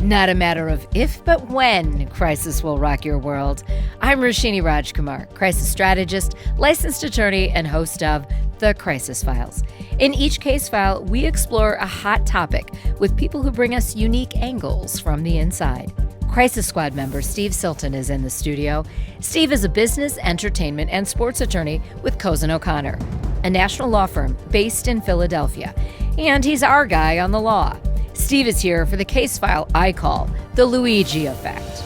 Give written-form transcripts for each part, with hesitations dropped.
Not a matter of if, but when crisis will rock your world. I'm Roshini Rajkumar, crisis strategist, licensed attorney, and host of The Crisis Files. In each case file, we explore a hot topic with people who bring us unique angles from the inside. Crisis Squad member Steve Silton is in the studio. Steve is a business, entertainment, and sports attorney with Cozen O'Connor, a national law firm based in Philadelphia. And he's our guy on the law. Steve is here for the case file I call the Luigi Effect.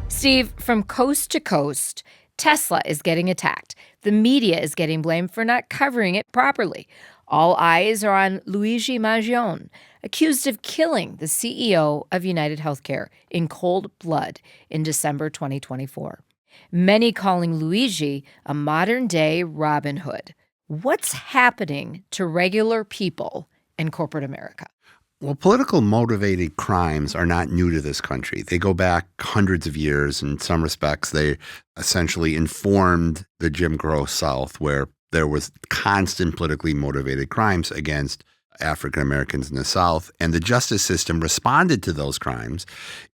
Steve, from coast to coast, Tesla is getting attacked. The media is getting blamed for not covering it properly. All eyes are on Luigi Mangione, accused of killing the CEO of United Healthcare in cold blood in December 2024. Many calling Luigi a modern-day Robin Hood. What's happening to regular people in corporate America? Well, political motivated crimes are not new to this country. They go back hundreds of years. In some respects, they essentially informed the Jim Crow South, where there was constant politically motivated crimes against African Americans in the South. And the justice system responded to those crimes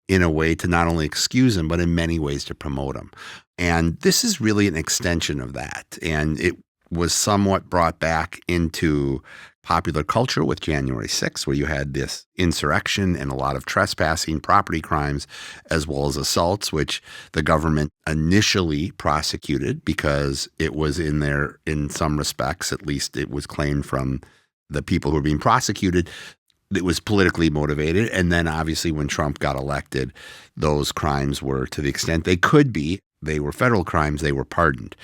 in a way to not only excuse them, but in many ways to promote them. And this is really an extension of that. And it was somewhat brought back into popular culture with January 6th, where you had this insurrection and a lot of trespassing, property crimes, as well as assaults, which the government initially prosecuted because it was in some respects, at least it was claimed from the people who were being prosecuted, it was politically motivated. And then obviously when Trump got elected, those crimes were, to the extent they could be, they were federal crimes, they were pardoned.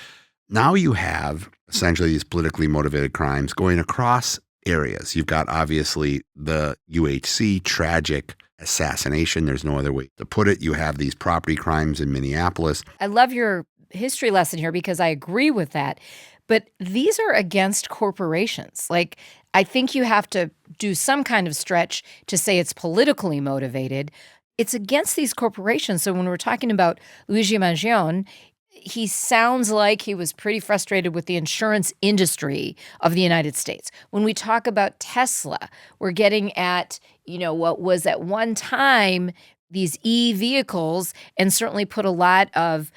Now you have essentially these politically motivated crimes going across areas. You've got obviously the UHC tragic assassination. There's no other way to put it. You have these property crimes in Minneapolis. I love your history lesson here because I agree with that. But these are against corporations. Like, I think you have to do some kind of stretch to say it's politically motivated. It's against these corporations. So when we're talking about Luigi Mangione, he sounds like he was pretty frustrated with the insurance industry of the United States. When we talk about Tesla, we're getting at, what was at one time these e-vehicles, and certainly put a lot of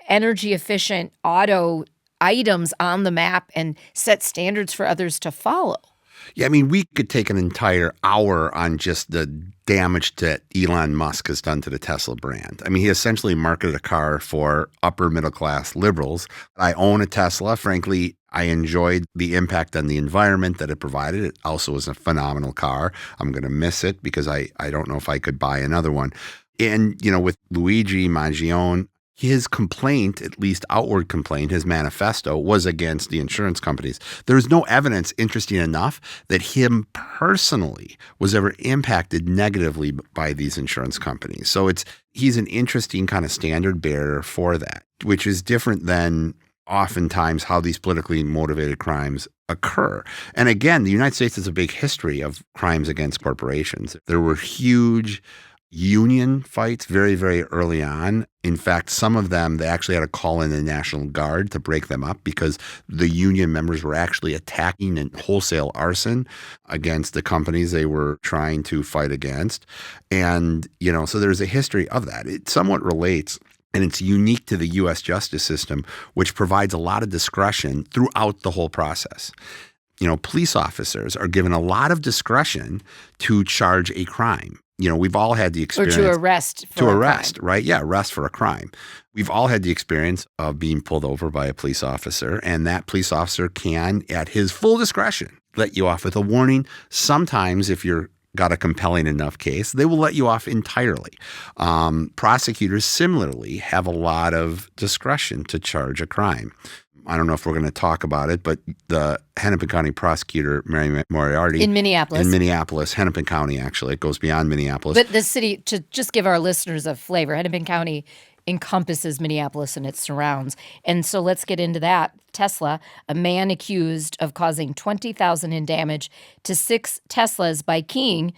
energy efficient auto items on the map and set standards for others to follow. Yeah, I mean, we could take an entire hour on just the damage that Elon Musk has done to the Tesla brand. I mean, he essentially marketed a car for upper middle class liberals. I own a Tesla. Frankly, I enjoyed the impact on the environment that it provided. It also was a phenomenal car. I'm going to miss it because I don't know if I could buy another one. And, with Luigi Mangione, his complaint, at least outward complaint, his manifesto, was against the insurance companies. There's no evidence, interesting enough, that him personally was ever impacted negatively by these insurance companies. So he's an interesting kind of standard bearer for that, which is different than oftentimes how these politically motivated crimes occur. And again, the United States has a big history of crimes against corporations. There were huge union fights very, very early on. In fact, some of them, they actually had to call in the National Guard to break them up because the union members were actually attacking and wholesale arson against the companies they were trying to fight against. And, so there's a history of that. It somewhat relates, and it's unique to the U.S. justice system, which provides a lot of discretion throughout the whole process. Police officers are given a lot of discretion to charge a crime. We've all had the experience. Or to arrest for a crime. Right? Yeah, arrest for a crime. We've all had the experience of being pulled over by a police officer, and that police officer can, at his full discretion, let you off with a warning. Sometimes, if you're got a compelling enough case, they will let you off entirely. Prosecutors similarly have a lot of discretion to charge a crime. I don't know if we're going to talk about it, but the Hennepin County prosecutor, Mary Moriarty. In Minneapolis, Hennepin County, actually. It goes beyond Minneapolis. But the city, to just give our listeners a flavor, Hennepin County encompasses Minneapolis and its surrounds. And so let's get into that. Tesla, a man accused of causing $20,000 in damage to 6 Teslas by King,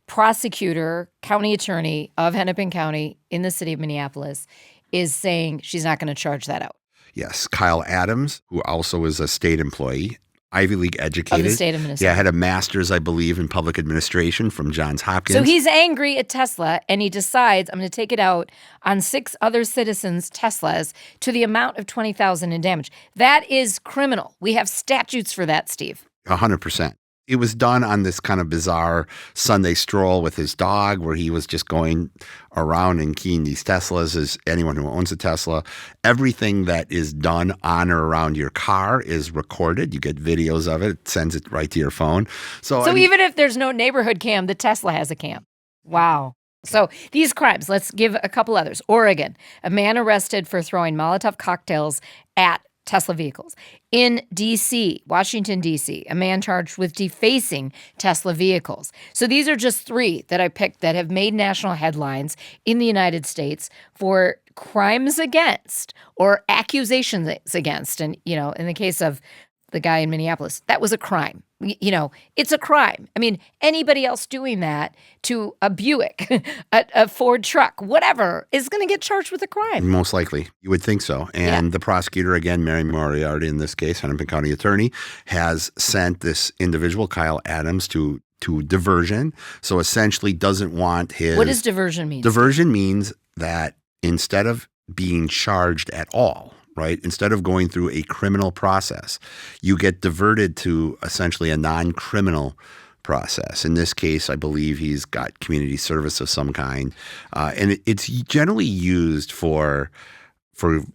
prosecutor, county attorney of Hennepin County in the city of Minneapolis, is saying she's not going to charge that out. Yes, Kyle Adams, who also is a state employee, Ivy League Of educated. the state of Yeah, Minnesota. had a master's, I believe, in public administration from Johns Hopkins. So he's angry at Tesla, and he decides, I'm going to take it out on 6 other citizens' Teslas to the amount of $20,000 in damage. That is criminal. We have statutes for that, Steve. 100%. It was done on this kind of bizarre Sunday stroll with his dog where he was just going around and keying these Teslas. As anyone who owns a Tesla, everything that is done on or around your car is recorded. You get videos of it. It sends it right to your phone. So I mean, even if there's no neighborhood cam, the Tesla has a cam. Wow. So these crimes, let's give a couple others. Oregon, a man arrested for throwing Molotov cocktails at Tesla vehicles. In D.C., Washington, D.C., a man charged with defacing Tesla vehicles. So these are just 3 that I picked that have made national headlines in the United States for crimes against or accusations against. And, in the case of the guy in Minneapolis, that was a crime. It's a crime. I mean, anybody else doing that to a Buick, a Ford truck, whatever, is going to get charged with a crime. most likely, you would think so. And the prosecutor, again, Mary Moriarty in this case, Hennepin County attorney, has sent this individual, Kyle Adams, to diversion. So essentially doesn't want his... What does diversion mean? Diversion means that instead of being charged at all, right? Instead of going through a criminal process, you get diverted to essentially a non-criminal process. In this case, I believe he's got community service of some kind. And it's generally used for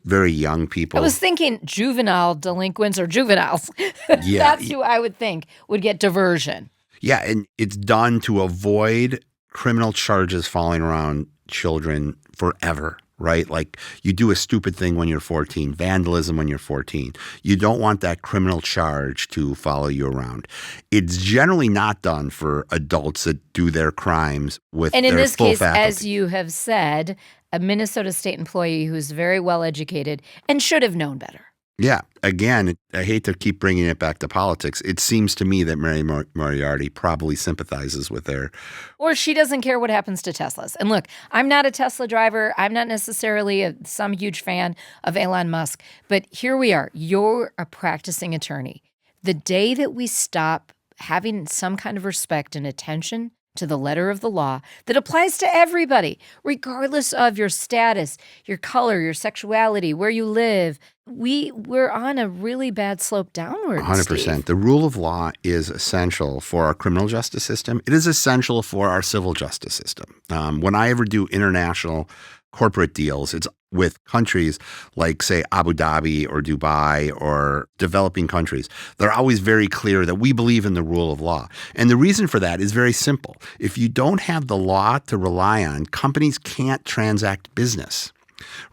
very young people. I was thinking juvenile delinquents or juveniles. Yeah. That's who I would think would get diversion. Yeah, and it's done to avoid criminal charges falling around children forever, right? Like you do a stupid thing when you're 14, vandalism when you're 14. You don't want that criminal charge to follow you around. It's generally not done for adults that do their crimes with their full faculty. And in this case, as you have said, a Minnesota state employee who's very well educated and should have known better. Yeah. Again, I hate to keep bringing it back to politics. It seems to me that Mary Moriarty probably sympathizes with her. Or she doesn't care what happens to Teslas. And look, I'm not a Tesla driver. I'm not necessarily some huge fan of Elon Musk. But here we are. You're a practicing attorney. The day that we stop having some kind of respect and attention to the letter of the law that applies to everybody, regardless of your status, your color, your sexuality, where you live, we're on a really bad slope downward. 100%. Steve. The rule of law is essential for our criminal justice system. It is essential for our civil justice system. When I ever do international corporate deals, it's with countries like, say, Abu Dhabi or Dubai or developing countries. They're always very clear that we believe in the rule of law. And the reason for that is very simple. If you don't have the law to rely on, companies can't transact business,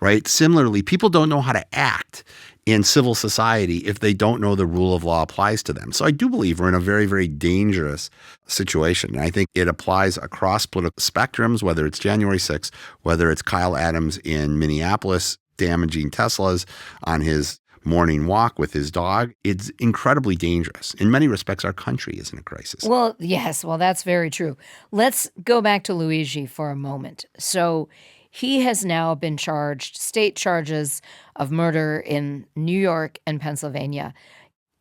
right? Similarly, people don't know how to act in civil society if they don't know the rule of law applies to them. So I do believe we're in a very, very dangerous situation. And I think it applies across political spectrums, whether it's January 6th, whether it's Kyle Adams in Minneapolis damaging Teslas on his morning walk with his dog. It's incredibly dangerous. In many respects, our country is in a crisis. Well, yes. Well, that's very true. Let's go back to Luigi for a moment. So he has now been charged, state charges of murder in New York and Pennsylvania.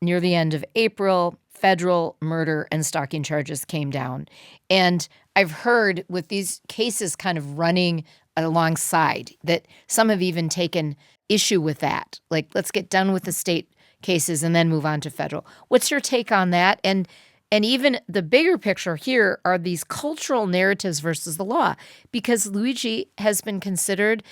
Near the end of April, federal murder and stalking charges came down. And I've heard with these cases kind of running alongside that some have even taken issue with that. Like, let's get done with the state cases and then move on to federal. What's your take on that? And even the bigger picture here are these cultural narratives versus the law, because Luigi has been considered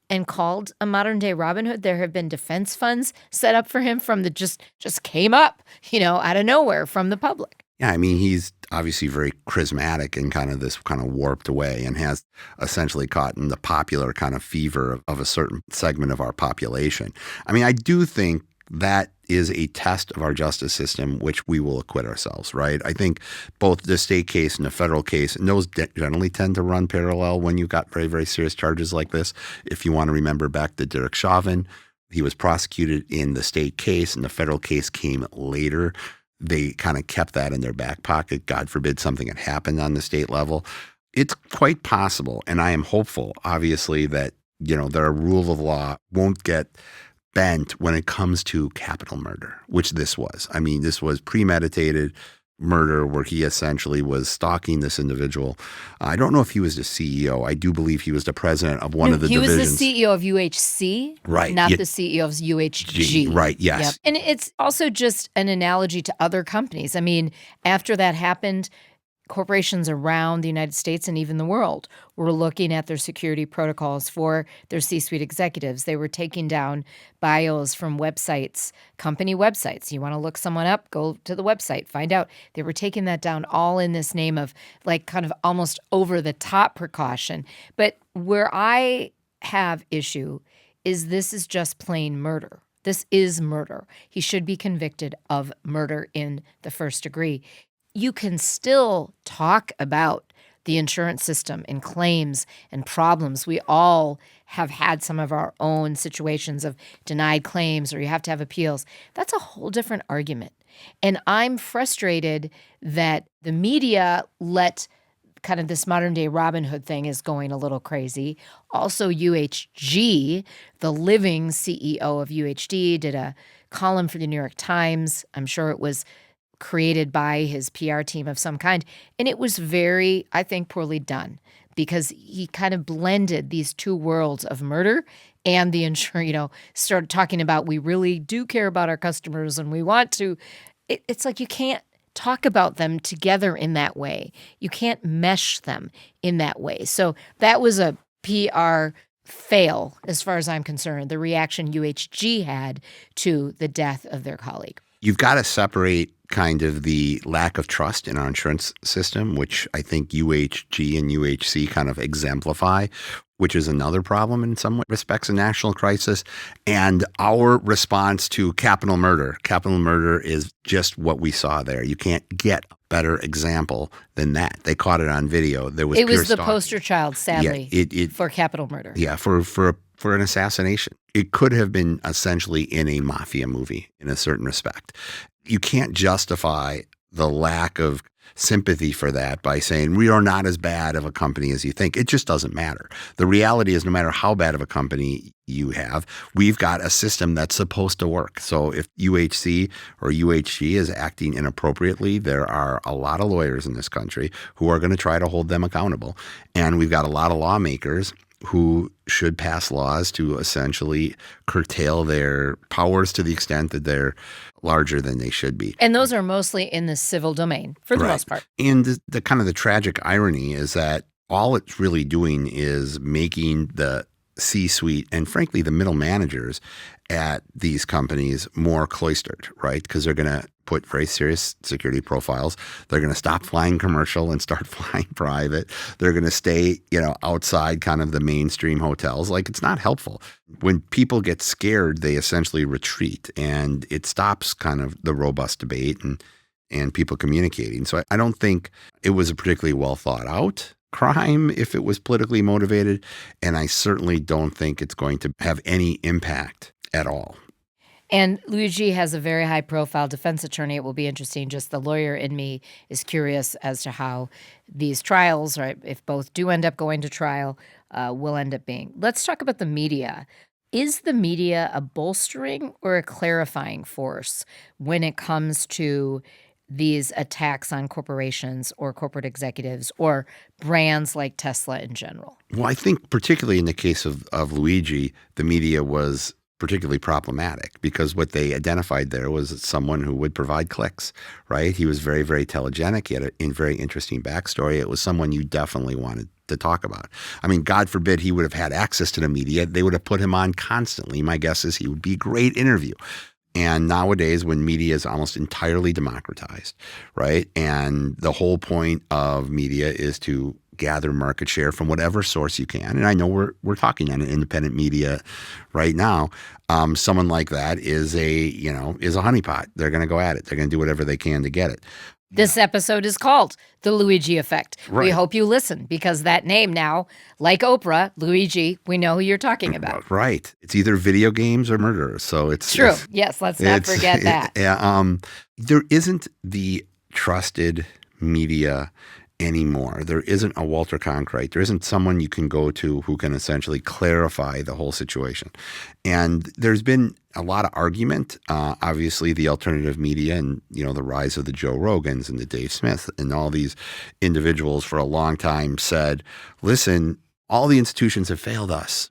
and called a modern-day Robin Hood. There have been defense funds set up for him from the just came up, out of nowhere from the public. Yeah, I mean, he's obviously very charismatic in kind of this kind of warped way and has essentially caught in the popular kind of fever of a certain segment of our population. I mean, I do think that is a test of our justice system, which we will acquit ourselves, right? I think both the state case and the federal case, and those generally tend to run parallel when you've got very, very serious charges like this. If you want to remember back to Derek Chauvin, he was prosecuted in the state case and the federal case came later. They kind of kept that in their back pocket. God forbid something had happened on the state level. It's quite possible, and I am hopeful, obviously, that, the rule of law won't get bent when it comes to capital murder, which this was. I mean, this was premeditated murder where he essentially was stalking this individual. I don't know if he was the CEO. I do believe he was the president of one of the divisions. He was the CEO of UHC, right? Not the CEO of UHG. Right, yes. Yep. And it's also just an analogy to other companies. I mean, after that happened, corporations around the United States and even the world were looking at their security protocols for their C-suite executives. They were taking down bios from websites, company websites. You want to look someone up, go to the website, find out. They were taking that down all in this name of like kind of almost over-the-top precaution. But where I have issue is this is just plain murder. This is murder. He should be convicted of murder in the first degree. You can still talk about the insurance system and claims and problems. We all have had some of our own situations of denied claims or you have to have appeals. That's a whole different argument. And I'm frustrated that the media let kind of this modern day Robin Hood thing is going a little crazy. Also, UHG, the living CEO of UHD, did a column for the New York Times. I'm sure it was created by his PR team of some kind. And it was very, I think, poorly done because he kind of blended these two worlds of murder and the insurance, started talking about we really do care about our customers and we want to. It's like you can't talk about them together in that way. You can't mesh them in that way. So that was a PR fail as far as I'm concerned, the reaction UHG had to the death of their colleague. You've got to separate kind of the lack of trust in our insurance system, which I think UHG and UHC kind of exemplify, which is another problem in some respects, a national crisis, and our response to capital murder. Capital murder is just what we saw there. You can't get a better example than that. They caught it on video. It was the stalking. Poster child, sadly, for capital murder. Yeah, for an assassination. It could have been essentially in a mafia movie in a certain respect. You can't justify the lack of sympathy for that by saying we are not as bad of a company as you think. It just doesn't matter. The reality is no matter how bad of a company you have, we've got a system that's supposed to work. So if UHC or UHG is acting inappropriately, there are a lot of lawyers in this country who are going to try to hold them accountable. And we've got a lot of lawmakers who should pass laws to essentially curtail their powers to the extent that they're larger than they should be. And those are mostly in the civil domain for the most part. And the kind of the tragic irony is that all it's really doing is making the C-suite and frankly the middle managers at these companies more cloistered, right? Because they're going to put very serious security profiles. They're going to stop flying commercial and start flying private. They're going to stay, outside kind of the mainstream hotels. Like, it's not helpful. When people get scared, they essentially retreat, and it stops kind of the robust debate and people communicating. So I don't think it was a particularly well thought out crime if it was politically motivated, and I certainly don't think it's going to have any impact at all. And Luigi has a very high-profile defense attorney. It will be interesting. Just the lawyer in me is curious as to how these trials, right, if both do end up going to trial, will end up being. Let's talk about the media. Is the media a bolstering or a clarifying force when it comes to these attacks on corporations or corporate executives or brands like Tesla in general? Well, I think particularly in the case of Luigi, the media was particularly problematic because what they identified there was someone who would provide clicks, right? He was very, very telegenic. He had a very interesting backstory. It was someone you definitely wanted to talk about. I mean, God forbid he would have had access to the media. They would have put him on constantly. My guess is he would be a great interview. And nowadays, when media is almost entirely democratized, right? And the whole point of media is to gather market share from whatever source you can. And I know we're talking on an independent media right now. Someone like that is a honeypot. They're going to go at it. They're going to do whatever they can to get it. This episode is called The Luigi Effect. Right. We hope you listen because that name now, like Oprah, Luigi, we know who you're talking about. Right. It's either video games or murder. So it's true. Yes, let's not forget that. There isn't the trusted media anymore. There isn't a Walter Cronkite. There isn't someone you can go to who can essentially clarify the whole situation. And there's been a lot of argument. Obviously, the alternative media and the rise of the Joe Rogans and the Dave Smith and all these individuals for a long time said, listen, all the institutions have failed us.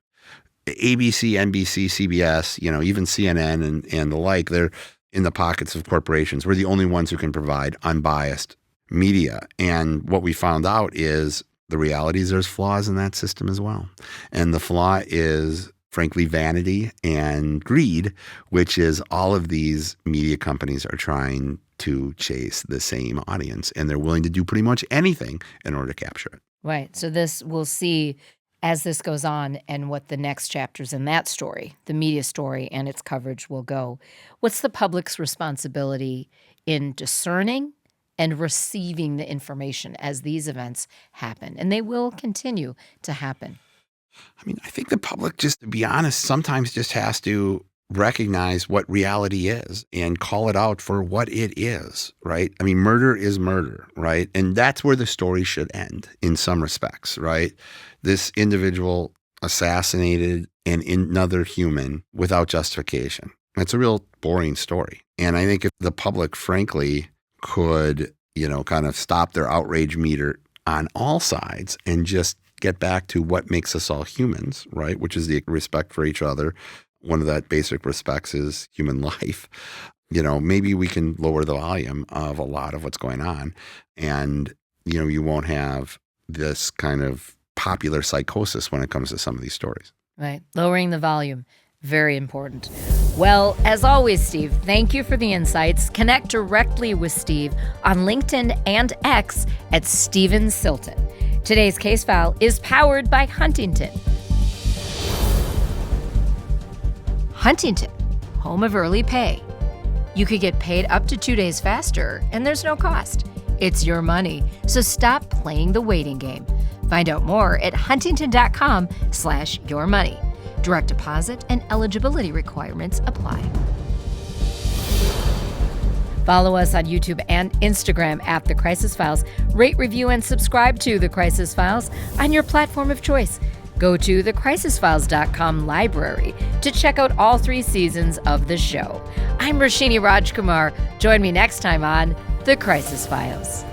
ABC, NBC, CBS, even CNN and the like, they're in the pockets of corporations. We're the only ones who can provide unbiased media. And what we found out is the reality is there's flaws in that system as well. And the flaw is, frankly, vanity and greed, which is all of these media companies are trying to chase the same audience. And they're willing to do pretty much anything in order to capture it. Right. So this, we'll see as this goes on and what the next chapters in that story, the media story and its coverage will go. What's the public's responsibility in discerning and receiving the information as these events happen? And they will continue to happen. I mean, I think the public, just to be honest, sometimes just has to recognize what reality is and call it out for what it is, right? I mean, murder is murder, right? And that's where the story should end in some respects, right? This individual assassinated another human without justification. It's a real boring story. And I think if the public, frankly, could, kind of stop their outrage meter on all sides and just get back to what makes us all humans, right? Which is the respect for each other. One of that basic respects is human life. Maybe we can lower the volume of a lot of what's going on. And, you won't have this kind of popular psychosis when it comes to some of these stories. Right. Lowering the volume. Very important. Well, as always, Steve, thank you for the insights. Connect directly with Steve on LinkedIn and X at Steven Silton. Today's case file is powered by Huntington. Huntington, home of early pay. You could get paid up to 2 days faster, and there's no cost. It's your money, so stop playing the waiting game. Find out more at huntington.com/yourmoney. Direct deposit and eligibility requirements apply. Follow us on YouTube and Instagram at The Crisis Files. Rate, review, and subscribe to The Crisis Files on your platform of choice. Go to thecrisisfiles.com library to check out all 3 seasons of the show. I'm Roshini Rajkumar. Join me next time on The Crisis Files.